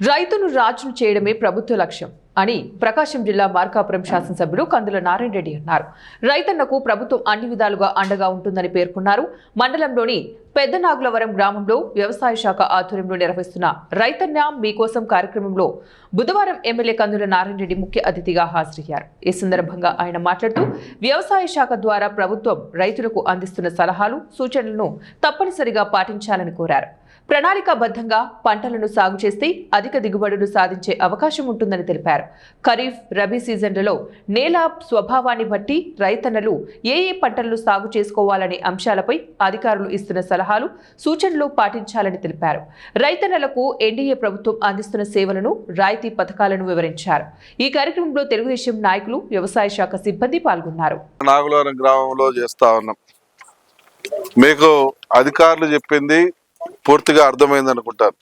రైతును రాజును చేయడమే ప్రభుత్వ లక్ష్యం అని ప్రకాశం జిల్లా మార్కాపురం శాసనసభ్యుడు కందుల నారాయణ రెడ్డి అన్నారు. రైతన్నకు ప్రభుత్వం అన్ని విధాలుగా అండగా ఉంటుందని పేర్కొన్నారు. మండలంలోని పెద్దనాగులవరం గ్రామంలో వ్యవసాయ శాఖ ఆధ్వర్యంలో నిర్వహిస్తున్న రైతన్న మీకోసం కార్యక్రమంలో బుధవారం ఎమ్మెల్యే కందుల నారాయణ రెడ్డి ముఖ్య అతిథిగా హాజరయ్యారు. ఈ సందర్భంగా ఆయన మాట్లాడుతూ వ్యవసాయ శాఖ ద్వారా ప్రభుత్వం రైతులకు అందిస్తున్న సలహాలు, సూచనలను తప్పనిసరిగా పాటించాలని కోరారు. ప్రణాళికాబద్ధంగా పంటలను సాగు చేస్తే అధిక దిగుబడులు సాధించే అవకాశం ఉంటుందని తెలిపారు. ఖరీఫ్, రబీ సీజన్లలో నేల స్వభావాన్ని బట్టి రైతన్నలు ఏ పంటలను సాగు చేసుకోవాలనే అంశాలపై అధికారులు ఇస్తున్న సలహాలు, సూచనలు పాటించాలని తెలిపారు. రైతన్నలకు ఎన్డీఏ ప్రభుత్వం అందిస్తున్న సేవలను, రాయితీ పథకాలను వివరించారు. ఈ కార్యక్రమంలో తెలుగుదేశం నాయకులు, వ్యవసాయ శాఖ సిబ్బంది పాల్గొన్నారు. నాగులవరం గ్రామంలో చేస్తా ఉన్నాం. మీకు అధికారులు చెప్పింది పూర్తిగా అర్థమైంది అనుకుంటారు.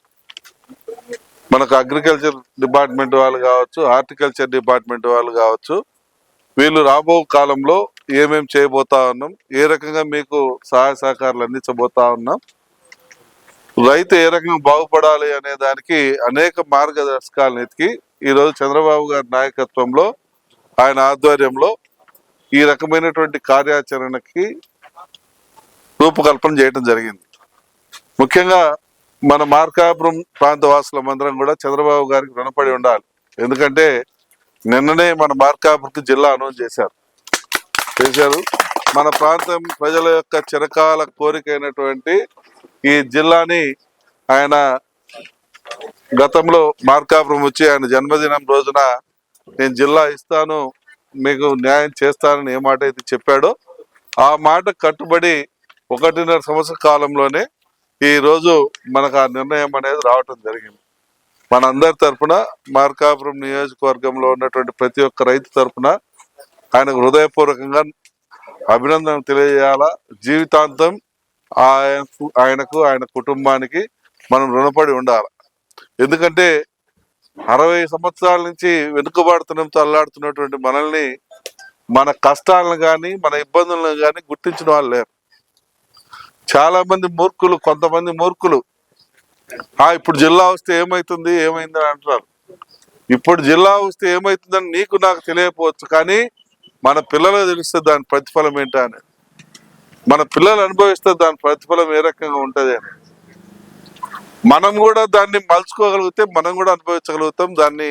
మనకు అగ్రికల్చర్ డిపార్ట్మెంట్ వాళ్ళు కావచ్చు, హార్టికల్చర్ డిపార్ట్మెంట్ వాళ్ళు కావచ్చు, వీళ్ళు రాబో కాలంలో ఏమేమి చేయబోతా ఉన్నాం, ఏ రకంగా మీకు సహాయ సహకారాలు అందించబోతా ఉన్నాం, రైతు ఏ రకంగా బాగుపడాలి అనే దానికి అనేక మార్గదర్శకాలను ఎతికి ఈరోజు చంద్రబాబు గారి నాయకత్వంలో, ఆయన ఆధ్వర్యంలో ఈ రకమైనటువంటి కార్యాచరణకి రూపకల్పన చేయడం జరిగింది. ముఖ్యంగా మన మార్కాపురం ప్రాంత వాసులమందరం కూడా చంద్రబాబు గారికి రుణపడి ఉండాలి. ఎందుకంటే నిన్ననే మన మార్కాపురం జిల్లా అనౌన్స్ చేశారు. మన ప్రాంతం ప్రజల యొక్క చిరకాల కోరికైనటువంటి ఈ జిల్లాని ఆయన గతంలో మార్కాపురం వచ్చి ఆయన జన్మదినం రోజున నేను జిల్లా ఇస్తాను, మీకు న్యాయం చేస్తానని ఏ మాట అయితే చెప్పాడో ఆ మాట కట్టుబడి 1.5 సంవత్సర కాలంలోనే ఈ రోజు మనకు ఆ నిర్ణయం అనేది రావటం జరిగింది. మనందరి తరఫున, మార్కాపురం నియోజకవర్గంలో ఉన్నటువంటి ప్రతి ఒక్క రైతు తరఫున ఆయనకు హృదయపూర్వకంగా అభినందనలు తెలియజేయాలా. జీవితాంతం ఆయనకు ఆయన కుటుంబానికి మనం రుణపడి ఉండాలి. ఎందుకంటే 60 సంవత్సరాల నుంచి వెనుకబాటుతనంతో అల్లాడుతున్నటువంటి మనల్ని, మన కష్టాలను కానీ మన ఇబ్బందులను కానీ గుర్తించిన వాళ్ళు లేరు. చాలా మంది మూర్ఖులు, కొంతమంది మూర్ఖులు ఇప్పుడు జిల్లా వస్తే ఏమైతుంది ఏమైందని అంటున్నారు. ఇప్పుడు జిల్లా వస్తే ఏమైతుందని నీకు నాకు తెలియకపోవచ్చు, కానీ మన పిల్లలకు తెలుస్తుంది దాని ప్రతిఫలం ఏంటా అని. మన పిల్లలు అనుభవిస్తే దాని ప్రతిఫలం ఏ రకంగా ఉంటుంది అని. మనం కూడా దాన్ని మలుచుకోగలిగితే మనం కూడా అనుభవించగలుగుతాం, దాన్ని